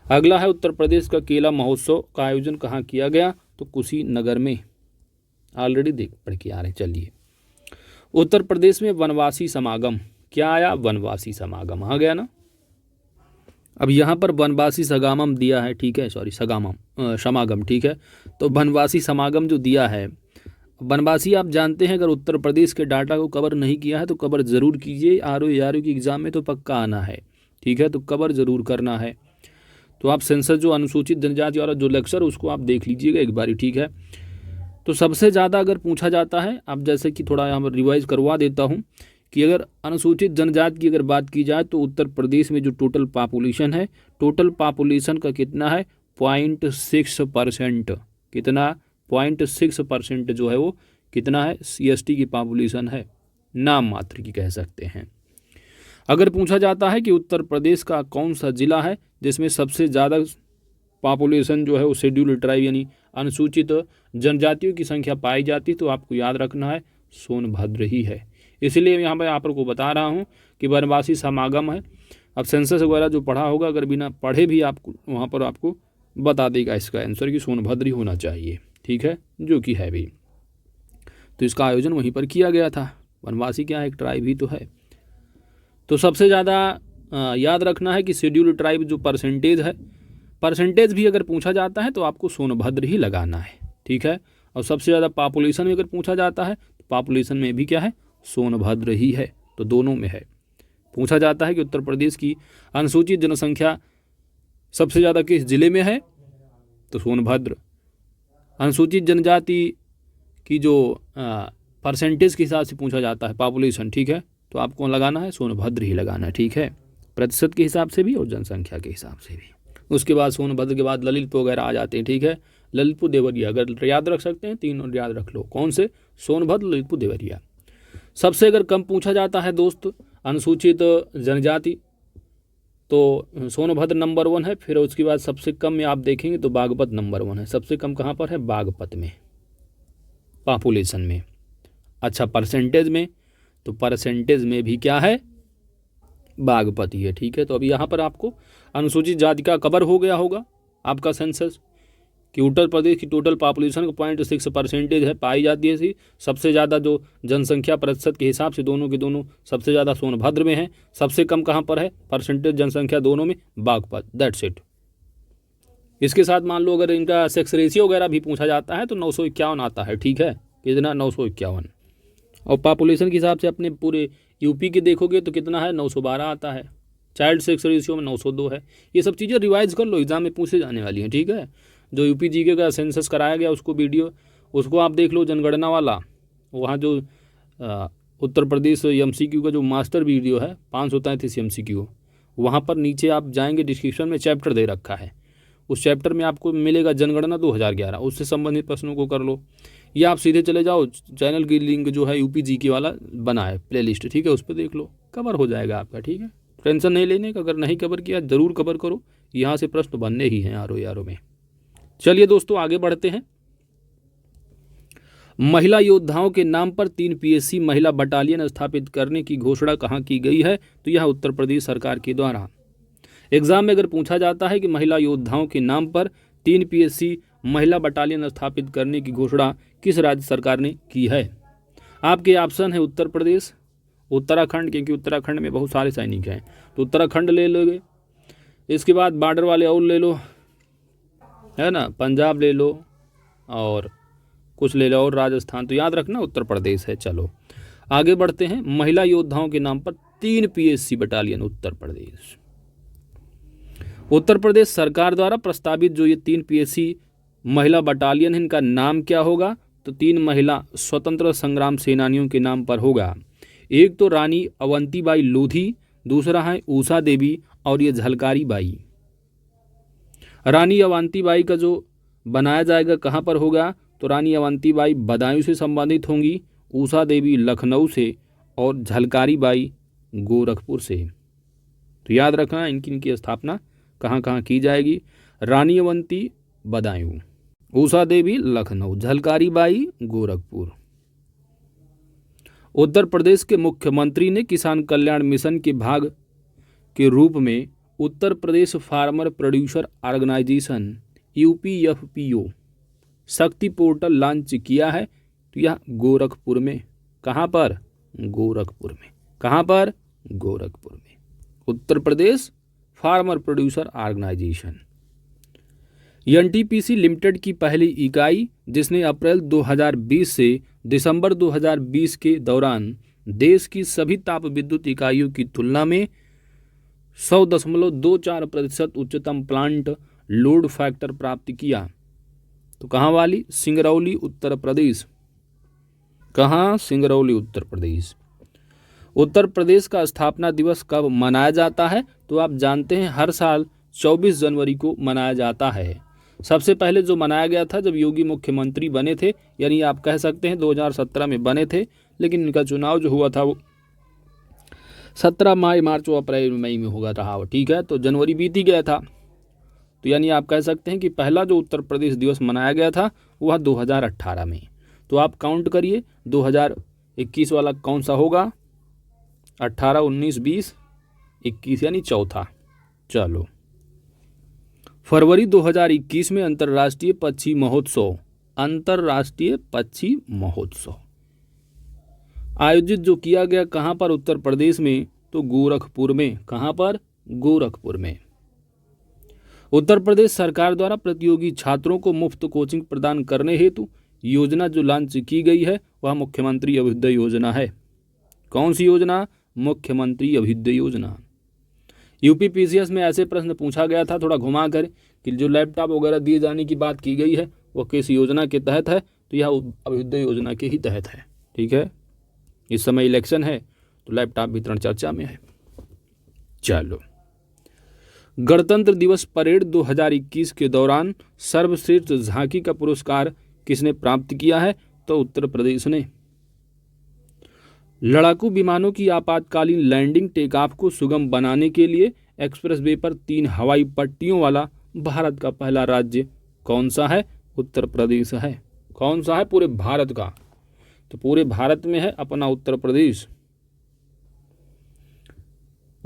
अगला है उत्तर प्रदेश का केला महोत्सव का आयोजन कहाँ किया गया, तो कुशीनगर में। ऑलरेडी पढ़ के आ रहे, चलिए। उत्तर प्रदेश में वनवासी समागम, क्या आया, वनवासी समागम आ गया ना। अब यहाँ पर वनवासी समागम दिया है, ठीक है, सॉरी समागम, ठीक है। तो वनवासी समागम जो दिया है, वनवासी आप जानते हैं, अगर उत्तर प्रदेश के डाटा को कवर नहीं किया है तो कवर ज़रूर कीजिए। आरओ की एग्ज़ाम में तो पक्का आना है। ठीक है, तो कवर ज़रूर करना है। तो आप सेंसस जो अनुसूचित जनजाति वाला जो लेक्चर उसको आप देख लीजिएगा एक बारी। ठीक है, तो सबसे ज़्यादा अगर पूछा जाता है, अब जैसे कि थोड़ा यहाँ पर रिवाइज करवा देता हूँ कि अगर अनुसूचित जनजाति की अगर बात की जाए तो उत्तर प्रदेश में जो टोटल पॉपुलेशन है, टोटल पॉपुलेशन का कितना है, 0.6%। कितना, 0.6% जो है वो कितना है, CST की पॉपुलेशन है, नाम मात्र की कह सकते हैं। अगर पूछा जाता है कि उत्तर प्रदेश का कौन सा जिला है जिसमें सबसे ज़्यादा पॉपुलेशन जो है वो शेड्यूल्ड ट्राइब यानी अनुसूचित जनजातियों की संख्या पाई जाती है, तो आपको याद रखना है सोनभद्र ही है। इसलिए यहाँ पर आपको बता रहा हूँ कि वनवासी समागम है। अब सेंसस वगैरह जो पढ़ा होगा, अगर बिना पढ़े भी आपको वहाँ पर आपको बता देगा इसका आंसर कि सोनभद्र ही होना चाहिए। ठीक है, जो कि है भी। तो इसका आयोजन वहीं पर किया गया था। वनवासी क्या है, एक ट्राइब ही तो है। तो सबसे ज़्यादा याद रखना है कि शेड्यूल्ड ट्राइब जो परसेंटेज है, परसेंटेज भी अगर पूछा जाता है तो आपको सोनभद्र ही लगाना है। ठीक है, और सबसे ज़्यादा पॉपुलेशन में अगर पूछा जाता है तो पॉपुलेशन में भी क्या है, सोनभद्र ही है। तो दोनों में है। पूछा जाता है कि उत्तर प्रदेश की अनुसूचित जनसंख्या सबसे ज़्यादा किस जिले में है, तो सोनभद्र। अनुसूचित जनजाति की जो परसेंटेज के हिसाब से पूछा जाता है, पॉपुलेशन, ठीक है, तो आपको लगाना है सोनभद्र ही लगाना है, ठीक है, प्रतिशत के हिसाब से भी और जनसंख्या के हिसाब से भी। उसके बाद सोनभद्र के बाद ललितपुर वगैरह आ जाते हैं, ठीक है, ललितपुर देवरिया अगर याद रख सकते हैं, 3 और याद रख लो, कौन से, सोनभद्र, ललितपुर, देवरिया। सबसे अगर कम पूछा जाता है दोस्त अनुसूचित जनजाति, तो सोनभद्र नंबर 1 है। फिर उसके बाद सबसे कम में आप देखेंगे तो बागपत नंबर 1 है। सबसे कम कहाँ पर है, बागपत में, पॉपुलेशन में। अच्छा, परसेंटेज में, तो परसेंटेज में भी क्या है, बागपत ही है, ठीक है। तो अभी यहाँ पर आपको अनुसूचित जाति का कवर हो गया होगा आपका सेंसस कि उत्तर प्रदेश की टोटल पॉपुलेशन का 0.6% है, पाई जाती है इसी। सबसे ज़्यादा जो जनसंख्या प्रतिशत के हिसाब से दोनों के दोनों सबसे ज़्यादा सोनभद्र में है, सबसे कम कहाँ पर है, परसेंटेज जनसंख्या दोनों में, बागपत। That's it. इसके साथ मान लो अगर इनका सेक्स रेशियो वगैरह भी पूछा जाता है तो 951 आता है, ठीक है, कितना, 951। और पॉपुलेशन के हिसाब से अपने पूरे यूपी के देखोगे तो कितना है, 912 आता है। चाइल्ड सेक्स रेशियो में 902 है। ये सब चीज़ें रिवाइज कर लो, एग्जाम में पूछे जाने वाली हैं, ठीक है। जो यूपी जीके का सेंसस कराया गया उसको वीडियो, उसको आप देख लो, जनगणना वाला, वहाँ जो उत्तर प्रदेश MCQ का जो मास्टर वीडियो है, 533 MCQ, वहाँ पर नीचे आप जाएंगे, डिस्क्रिप्शन में चैप्टर दे रखा है, उस चैप्टर में आपको मिलेगा जनगणना 2011, उससे संबंधित प्रश्नों को कर लो। या आप सीधे चले जाओ, चैनल की लिंक जो है यूपी जीके वाला बना है प्लेलिस्ट, ठीक है, उस पर देख लो, कवर हो जाएगा आपका, ठीक है। टेंशन नहीं लेने का, अगर नहीं कवर किया ज़रूर कवर करो, यहाँ से प्रश्न बनने ही हैं आरो में। चलिए दोस्तों आगे बढ़ते हैं। महिला योद्धाओं के नाम पर 3 PSC महिला बटालियन स्थापित करने की घोषणा कहाँ की गई है, तो यह उत्तर प्रदेश सरकार के द्वारा। एग्जाम में अगर पूछा जाता है कि महिला योद्धाओं के नाम पर 3 PSC महिला बटालियन स्थापित करने की घोषणा किस राज्य सरकार ने की है, आपके ऑप्शन है उत्तर प्रदेश, उत्तराखंड, क्योंकि उत्तराखंड में बहुत सारे सैनिक हैं, तो उत्तराखंड ले लोगे। इसके बाद बॉर्डर वाले और ले लो, है ना, पंजाब ले लो, और कुछ ले लो और राजस्थान, तो याद रखना उत्तर प्रदेश है। चलो आगे बढ़ते हैं। महिला योद्धाओं के नाम पर 3 PSC बटालियन, उत्तर प्रदेश। उत्तर प्रदेश सरकार द्वारा प्रस्तावित जो ये 3 PSC महिला बटालियन, इनका नाम क्या होगा, तो 3 महिला स्वतंत्र संग्राम सेनानियों के नाम पर होगा। एक तो रानी अवंतीबाई लोधी, दूसरा है उषा देवी, और ये झलकारी बाई। रानी अवंतीबाई का जो बनाया जाएगा कहाँ पर होगा, तो रानी अवंतीबाई बदायूं से संबंधित होंगी, उषा देवी लखनऊ से, और झलकारी बाई गोरखपुर से। तो याद रखना इनकी स्थापना कहाँ कहाँ की जाएगी, रानी अवंती बदायूं, उषा देवी लखनऊ, झलकारी बाई गोरखपुर। उत्तर प्रदेश के मुख्यमंत्री ने किसान कल्याण मिशन के भाग के रूप में Uttar Pradesh farmer producer organisation UPFPO शक्ति पोर्टल लॉन्च किया है, तो यह गोरखपुर में, कहाँ पर, गोरखपुर में, कहाँ पर, गोरखपुर में। Uttar Pradesh farmer producer organisation. NTPC limited की पहली इकाई, जिसने अप्रैल 2020 से दिसंबर 2020 के दौरान देश की सभी ताप विद्युत इकाइयों की तुलना में 100.24% उच्चतम प्लांट लोड फैक्टर प्राप्त किया। तो कहाँ वाली, सिंगरौली उत्तर प्रदेश। कहाँ, सिंगरौली उत्तर प्रदेश। उत्तर प्रदेश का स्थापना दिवस कब मनाया जाता है, तो आप जानते हैं हर साल 24 जनवरी को मनाया जाता है। सबसे पहले जो मनाया गया था जब योगी मुख्यमंत्री बने थे, यानी आप कह सकते हैं 2017 में बने थे, लेकिन इनका चुनाव जो हुआ था वो 17 मई, मार्च और अप्रैल मई में होगा रहा, ठीक है, तो जनवरी बीत ही गया था। तो यानी आप कह सकते हैं कि पहला जो उत्तर प्रदेश दिवस मनाया गया था वह 2018 में। तो आप काउंट करिए 2021 वाला कौन सा होगा, 18, 19, 20, 21 यानी चौथा। चलो, फरवरी 2021 में अंतर्राष्ट्रीय पक्षी महोत्सव, अंतर्राष्ट्रीय पक्षी महोत्सव आयोजित जो किया गया कहाँ पर, उत्तर प्रदेश में, तो गोरखपुर में। कहाँ पर, गोरखपुर में। उत्तर प्रदेश सरकार द्वारा प्रतियोगी छात्रों को मुफ्त कोचिंग प्रदान करने हेतु योजना जो लॉन्च की गई है वह मुख्यमंत्री अभ्युदय योजना है। कौन सी योजना, मुख्यमंत्री अभ्युदय योजना। यूपीपीसीएस में ऐसे प्रश्न पूछा गया था थोड़ा घुमा कर कि जो लैपटॉप वगैरह दिए जाने की बात की गई है वो किस योजना के तहत है, तो यह अभ्युदय योजना के ही तहत है। ठीक है, इस समय इलेक्शन है तो लैपटॉप वितरण चर्चा में है। चलो, गणतंत्र दिवस परेड 2021 के दौरान सर्वश्रेष्ठ झांकी का पुरस्कार किसने प्राप्त किया है, तो उत्तर प्रदेश ने। लड़ाकू विमानों की आपातकालीन लैंडिंग टेक ऑफ को सुगम बनाने के लिए एक्सप्रेसवे पर 3 हवाई पट्टियों वाला भारत का पहला राज्य कौन सा है, उत्तर प्रदेश है। कौन सा है पूरे भारत का, तो पूरे भारत में है अपना उत्तर प्रदेश।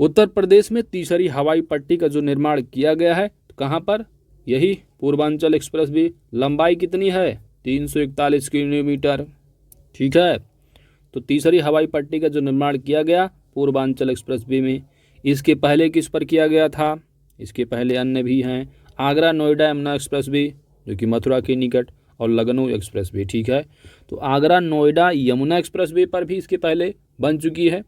उत्तर प्रदेश में तीसरी हवाई पट्टी का जो निर्माण किया गया है, तो कहाँ पर, यही पूर्वांचल एक्सप्रेसवे। लंबाई कितनी है, 341 किलोमीटर। ठीक है, तो तीसरी हवाई पट्टी का जो निर्माण किया गया पूर्वांचल एक्सप्रेसवे में। इसके पहले किस पर किया गया था, इसके पहले अन्य भी हैं, आगरा नोएडा यमुना एक्सप्रेसवे जो कि मथुरा के निकट, और लखनऊ एक्सप्रेसवे। ठीक है, तो आगरा नोएडा यमुना एक्सप्रेसवे पर भी इसके पहले बन चुकी है,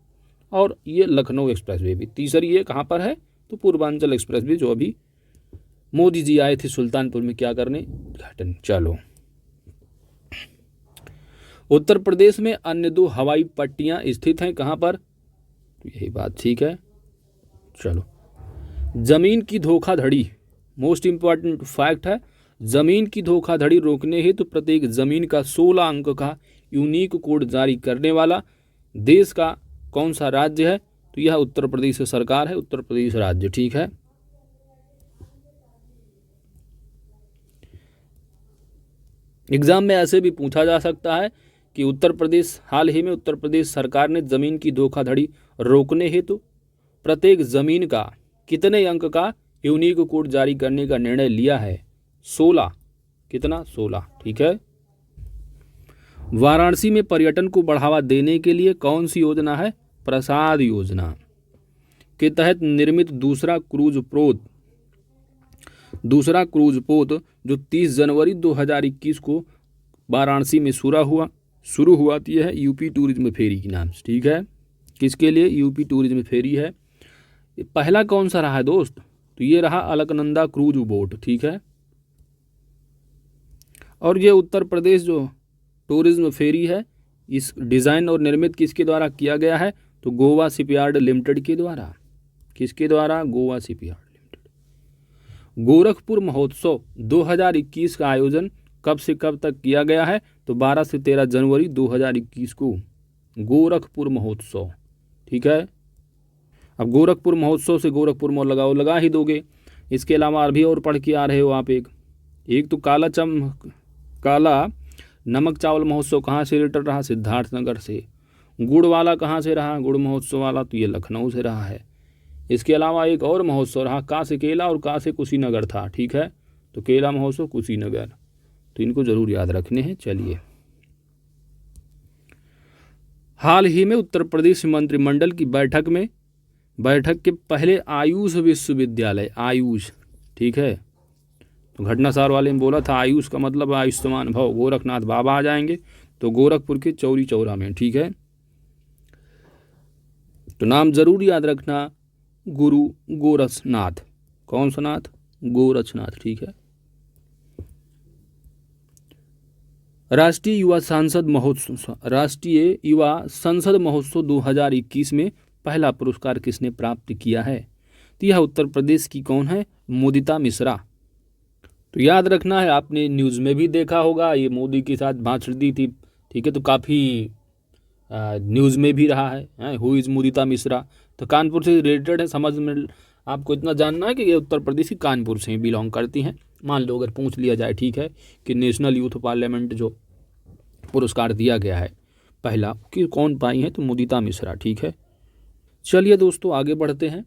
और ये लखनऊ एक्सप्रेसवे भी। तीसरी ये कहाँ पर है, तो पूर्वांचल एक्सप्रेसवे जो अभी मोदी जी आए थे सुल्तानपुर में क्या करने, उद्घाटन। चलो, उत्तर प्रदेश में अन्य 2 हवाई पट्टियां स्थित हैं कहाँ पर, तो यही बात ठीक है। चलो, जमीन की धोखाधड़ी मोस्ट इंपॉर्टेंट फैक्ट है। जमीन की धोखाधड़ी रोकने हेतु प्रत्येक जमीन का 16 अंक का यूनिक कोड जारी करने वाला देश का कौन सा राज्य है, तो यह उत्तर प्रदेश सरकार है, उत्तर प्रदेश राज्य। ठीक है, एग्जाम में ऐसे भी पूछा जा सकता है कि उत्तर प्रदेश, हाल ही में उत्तर प्रदेश सरकार ने जमीन की धोखाधड़ी रोकने हेतु प्रत्येक जमीन का कितने अंक का यूनिक कोड जारी करने का निर्णय लिया है, 16। कितना, 16। ठीक है, वाराणसी में पर्यटन को बढ़ावा देने के लिए कौन सी योजना है, प्रसाद योजना के तहत निर्मित दूसरा क्रूज पोत जो 30 जनवरी 2021 को वाराणसी में शुरू हुआ थी है यूपी टूरिज्म फेरी के नाम से। ठीक है, किसके लिए, यूपी टूरिज्म फेरी है। पहला कौन सा रहा है दोस्त, तो ये रहा अलकनंदा क्रूज बोट। ठीक है, और ये उत्तर प्रदेश जो टूरिज्म फेरी है, इस डिज़ाइन और निर्मित किसके द्वारा किया गया है, तो गोवा शिपयार्ड लिमिटेड के द्वारा। किसके द्वारा, गोवा शिपयार्ड लिमिटेड। गोरखपुर महोत्सव 2021 का आयोजन कब से कब तक किया गया है, तो 12 से 13 जनवरी 2021 को गोरखपुर महोत्सव। ठीक है, अब गोरखपुर महोत्सव से गोरखपुर में लगा ही दोगे। इसके अलावा अभी और पढ़ के आ रहे हो आप एक तो काला नमक चावल महोत्सव कहाँ से रिलेटेड रहा, सिद्धार्थनगर से। गुड़ वाला कहाँ से रहा, गुड़ महोत्सव वाला, तो ये लखनऊ से रहा है। इसके अलावा एक और महोत्सव रहा, का से केला और का से कुशीनगर था। ठीक है, तो केला महोत्सव कुशीनगर, तो इनको जरूर याद रखने हैं। चलिए, हाल ही में उत्तर प्रदेश मंत्रिमंडल की बैठक के पहले आयुष विश्वविद्यालय, आयुष, ठीक है, तो घटनासार वाले में बोला था आयुष का मतलब आयुष्मान भव, गोरखनाथ बाबा आ जाएंगे, तो गोरखपुर के चौरी चौरा में। ठीक है, तो नाम जरूर याद रखना, गुरु गोरक्षनाथ। कौन सा नाथ, गोरक्षनाथ। ठीक है, राष्ट्रीय युवा संसद महोत्सव 2021 में पहला पुरस्कार किसने प्राप्त किया है, तो यह उत्तर प्रदेश की कौन है, मुदिता मिश्रा। तो याद रखना है, आपने न्यूज़ में भी देखा होगा, ये मोदी के साथ भाषण दी थी। ठीक है, तो काफ़ी न्यूज़ में भी रहा है हु इज़ मुदिता मिश्रा, तो कानपुर से रिलेटेड है। समझ में आपको इतना जानना है कि ये उत्तर प्रदेश की कानपुर से बिलोंग करती हैं। मान लो अगर पूछ लिया जाए, ठीक है, कि नेशनल यूथ पार्लियामेंट जो पुरस्कार दिया गया है पहला, कि कौन पाई है, तो मुदिता मिश्रा। ठीक है, चलिए दोस्तों आगे बढ़ते हैं।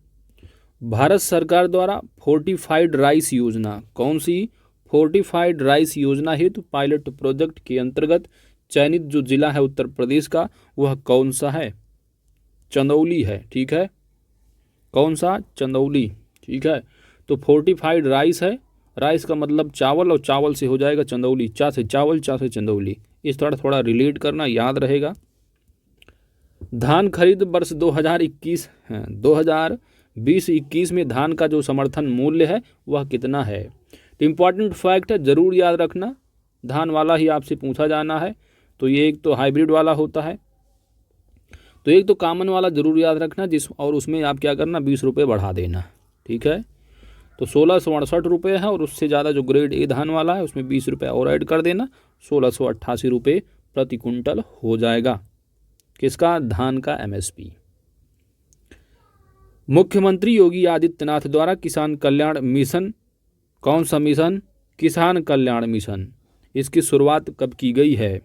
भारत सरकार द्वारा फोर्टिफाइड राइस योजना, कौन सी, फोर्टिफाइड राइस योजना हेतु पायलट प्रोजेक्ट के अंतर्गत चयनित जो जिला है उत्तर प्रदेश का, वह कौन सा है, चंदौली है। ठीक है, कौन सा, चंदौली। ठीक है, तो फोर्टिफाइड राइस है, राइस का मतलब चावल, और चावल से हो जाएगा चंदौली, चा से चावल, चा से चंदौली। इस तरह थोड़ा रिलेट करना, याद रहेगा। धान खरीद वर्ष 2020-21 में धान का जो समर्थन मूल्य है वह कितना है। तो इम्पॉर्टेंट फैक्ट है, ज़रूर याद रखना, धान वाला ही आपसे पूछा जाना है। तो ये एक तो हाइब्रिड वाला होता है, तो एक तो कॉमन वाला ज़रूर याद रखना और उसमें आप क्या करना, 20 रुपये बढ़ा देना, ठीक है। तो 1668 रुपये है और उससे ज़्यादा जो ग्रेड ए धान वाला है उसमें 20 रुपये और ऐड कर देना, 1688 रुपये प्रति कुंटल हो जाएगा। किसका, धान का एमएसपी। मुख्यमंत्री योगी आदित्यनाथ द्वारा किसान कल्याण मिशन, कौन सा मिशन, किसान कल्याण मिशन, इसकी शुरुआत कब की गई है।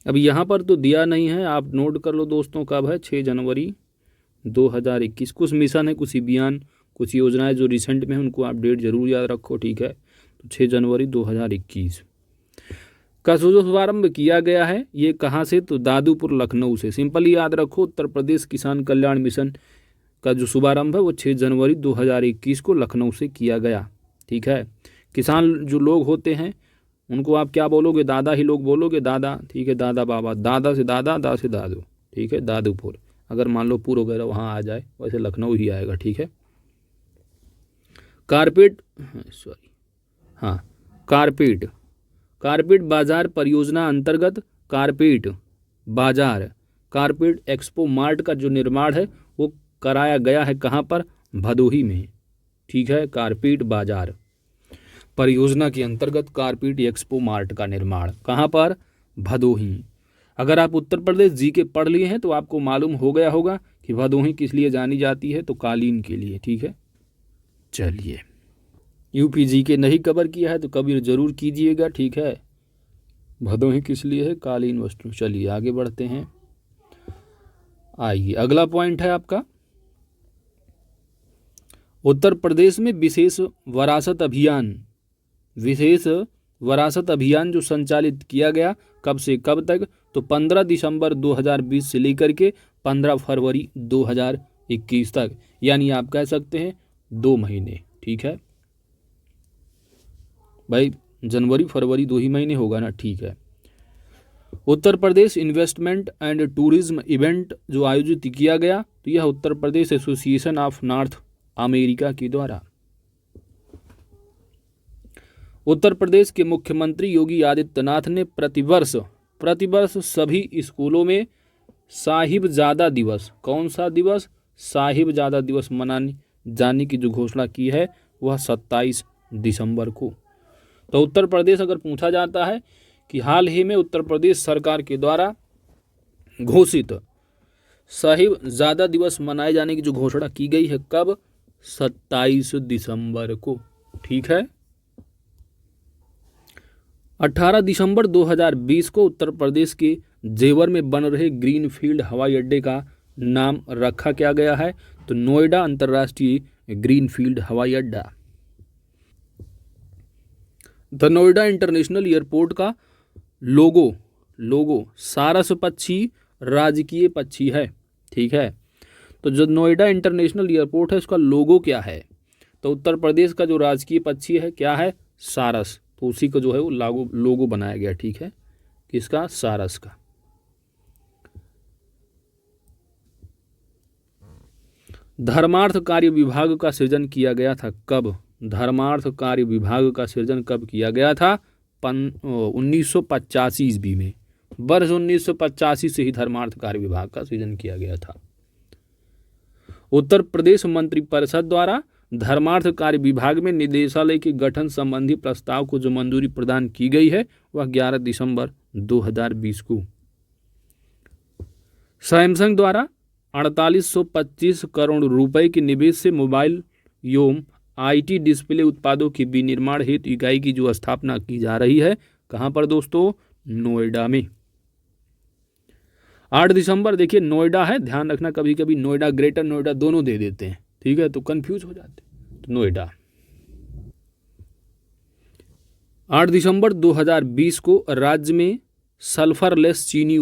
अब यहाँ पर तो दिया नहीं है, आप नोट कर लो दोस्तों, कब है, 6 जनवरी 2021। कुछ मिशन है, कुछ अभियान, कुछ योजनाएं जो रिसेंट में हैं उनको आप डेट जरूर याद रखो, ठीक है। तो 6 जनवरी 2021 का शुभारंभ किया गया है। ये कहाँ से, तो दादूपुर लखनऊ से। सिंपली याद रखो, उत्तर प्रदेश किसान कल्याण मिशन का जो शुभारंभ है वो 6 जनवरी 2021 को लखनऊ से किया गया, ठीक है। किसान जो लोग होते हैं उनको आप क्या बोलोगे, दादा ही लोग बोलोगे, दादा, ठीक है, दादा बाबा, दादा से दादा, दा से दादू, ठीक है, दादूपुर। अगर मान लो पुर वगैरह वहाँ आ जाए, वैसे लखनऊ ही आएगा, ठीक है। कारपेट बाजार परियोजना अंतर्गत कारपेट एक्सपो मार्ट का जो निर्माण है वो कराया गया है कहाँ पर, भदोही में, ठीक है। कारपेट बाजार परियोजना के अंतर्गत कारपेट एक्सपो मार्ट का निर्माण कहाँ पर, भदोही। अगर आप उत्तर प्रदेश जीके पढ़ लिए हैं तो आपको मालूम हो गया होगा कि भदोही किस लिए जानी जाती है, तो कालीन के लिए, ठीक है। चलिए, यूपी जीके नहीं कवर किया है तो कभी जरूर कीजिएगा, ठीक है। भदोही किस लिए है, कालीन वस्तु। चलिए आगे बढ़ते हैं। आइए, अगला पॉइंट है आपका, उत्तर प्रदेश में विशेष वरासत अभियान जो संचालित किया गया, कब से कब तक, तो 15 दिसंबर 2020 से लेकर के 15 फरवरी 2021 तक, यानी आप कह सकते हैं 2 महीने, ठीक है भाई, जनवरी फरवरी 2 ही महीने होगा ना, ठीक है। Uttar Pradesh investment and tourism event जो आयोजित किया गया, तो यह Uttar Pradesh association of north America के द्वारा। उत्तर प्रदेश के मुख्यमंत्री योगी आदित्यनाथ ने प्रतिवर्ष सभी स्कूलों में साहिबजादा दिवस, कौन सा दिवस, साहिबजादा दिवस मनाने जाने की जो घोषणा की है वह 27 दिसंबर को। तो उत्तर प्रदेश अगर पूछा जाता है कि हाल ही में उत्तर प्रदेश सरकार के द्वारा घोषित साहिबजादा दिवस मनाए जाने की जो घोषणा की गई है, कब, 27 दिसंबर को, ठीक है। 18 दिसंबर 2020 को उत्तर प्रदेश के जेवर में बन रहे ग्रीनफील्ड हवाई अड्डे का नाम रखा क्या गया है, तो नोएडा अंतर्राष्ट्रीय ग्रीनफील्ड हवाई अड्डा। द नोएडा इंटरनेशनल एयरपोर्ट का लोगो सारस पक्षी राजकीय पक्षी है, ठीक है। तो जो नोएडा इंटरनेशनल एयरपोर्ट है उसका लोगो क्या है, तो उत्तर प्रदेश का जो राजकीय पक्षी है क्या है, सारस। तो उसी को जो है वो लोगो बनाया गया, ठीक है, किसका, सारस का। धर्मार्थ कार्य विभाग का सृजन किया गया था, कब, धर्मार्थ कार्य विभाग का सृजन कब किया गया था, 1985 ईस्वी में, वर्ष 1985 से ही धर्मार्थ कार्य विभाग का सृजन किया गया था। उत्तर प्रदेश मंत्रिपरिषद द्वारा धर्मार्थ कार्य विभाग में निदेशालय के गठन संबंधी प्रस्ताव को जो मंजूरी प्रदान की गई है वह 11 दिसंबर 2020 को। सैमसंग द्वारा 4825 करोड़ रुपए के निवेश से मोबाइल एवं आईटी डिस्प्ले उत्पादों के विनिर्माण हेतु इकाई की जो स्थापना की जा रही है, कहाँ पर दोस्तों, नोएडा में। 8 दिसंबर, देखिए नोएडा है, ध्यान रखना, कभी कभी नोएडा ग्रेटर नोएडा दोनों दे देते हैं, ठीक है, तो कंफ्यूज हो जाते हैं, तो नोएडा। 8 दिसंबर 2020 को राज्य में सल्फरलेस चीनी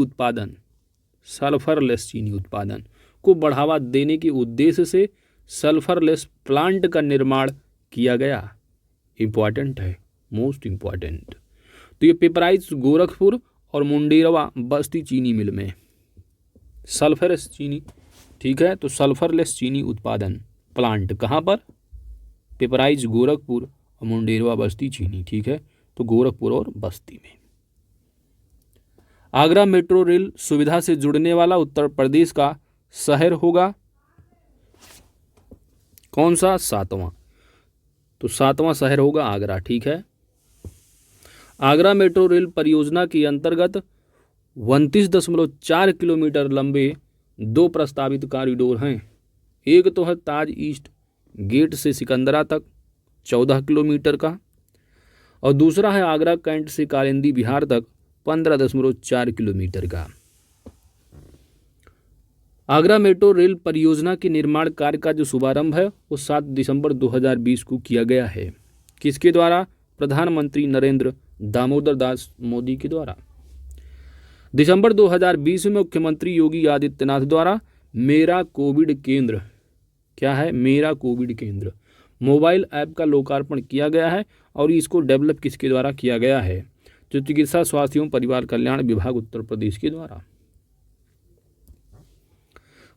उत्पादन को बढ़ावा देने के उद्देश्य से सल्फरलेस प्लांट का निर्माण किया गया। इंपॉर्टेंट है, मोस्ट इंपॉर्टेंट। तो ये पेपराइज गोरखपुर और मुंडेरवा बस्ती चीनी मिल में। सल्फरलेस चीनी, ठीक है। तो सल्फरलेस चीनी उत्पादन प्लांट कहाँ पर? पिपराइज गोरखपुर और मुंडेरवा बस्ती चीनी, ठीक है। तो गोरखपुर और बस्ती में। आगरा मेट्रो रेल सुविधा से जुड़ने वाला उत्तर प्रदेश का शहर होगा कौन सा? 7वां। तो 7वां शहर होगा आगरा, ठीक है। आगरा मेट्रो रेल परियोजना के अंतर्गत 29.4 किलोमीटर लंबे 2 प्रस्तावित कॉरिडोर हैं। एक तो है ताज ईस्ट गेट से सिकंदरा तक 14 किलोमीटर का, और दूसरा है आगरा कैंट से कालिंदी बिहार तक 15.4 किलोमीटर का। आगरा मेट्रो रेल परियोजना के निर्माण कार्य का जो शुभारंभ है वो 7 दिसंबर 2020 को किया गया है। किसके द्वारा? प्रधानमंत्री नरेंद्र दामोदर दास मोदी के द्वारा। दिसंबर 2020 में मुख्यमंत्री योगी आदित्यनाथ द्वारा मेरा कोविड केंद्र, क्या है? मेरा कोविड केंद्र मोबाइल ऐप का लोकार्पण किया गया है, और इसको डेवलप किसके द्वारा किया गया है? जो चिकित्सा स्वास्थ्य एवं परिवार कल्याण विभाग उत्तर प्रदेश के द्वारा।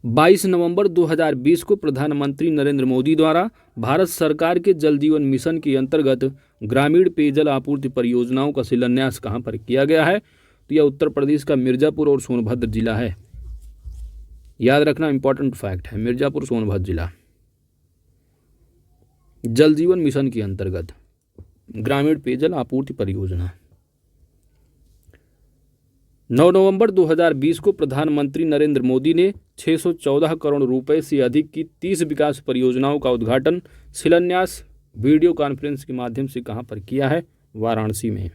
22 नवंबर 2020 को प्रधानमंत्री नरेंद्र मोदी द्वारा भारत सरकार के जल जीवन मिशन के अंतर्गत ग्रामीण पेयजल आपूर्ति परियोजनाओं का शिलान्यास कहाँ पर किया गया है? तो यह उत्तर प्रदेश का मिर्जापुर और सोनभद्र जिला है। याद रखना, इंपॉर्टेंट फैक्ट है, मिर्जापुर सोनभद्र जिला जल जीवन मिशन के अंतर्गत ग्रामीण पेयजल आपूर्ति परियोजना। 9 नवंबर 2020 को प्रधानमंत्री नरेंद्र मोदी ने 614 करोड़ रुपए से अधिक की 30 विकास परियोजनाओं का उद्घाटन शिलान्यास वीडियो कॉन्फ्रेंस के माध्यम से कहां पर किया है? वाराणसी में।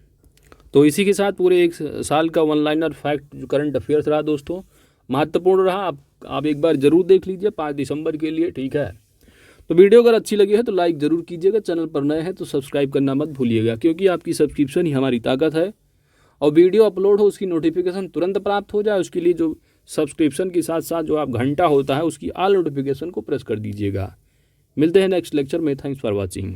तो इसी के साथ पूरे एक साल का वन लाइनर फैक्ट जो करंट अफेयर्स रहा दोस्तों, महत्वपूर्ण रहा। आप एक बार जरूर देख लीजिए 5 दिसंबर के लिए, ठीक है। तो वीडियो अगर अच्छी लगी है तो लाइक जरूर कीजिएगा, चैनल पर नए हैं तो सब्सक्राइब करना मत भूलिएगा, क्योंकि आपकी सब्सक्रिप्शन ही हमारी ताकत है। और वीडियो अपलोड हो उसकी नोटिफिकेशन तुरंत प्राप्त हो जाए, उसके लिए जो सब्सक्रिप्शन के साथ साथ जो आप घंटा होता है उसकी ऑल नोटिफिकेशन को प्रेस कर दीजिएगा। मिलते हैं नेक्स्ट लेक्चर में। Thanks for watching.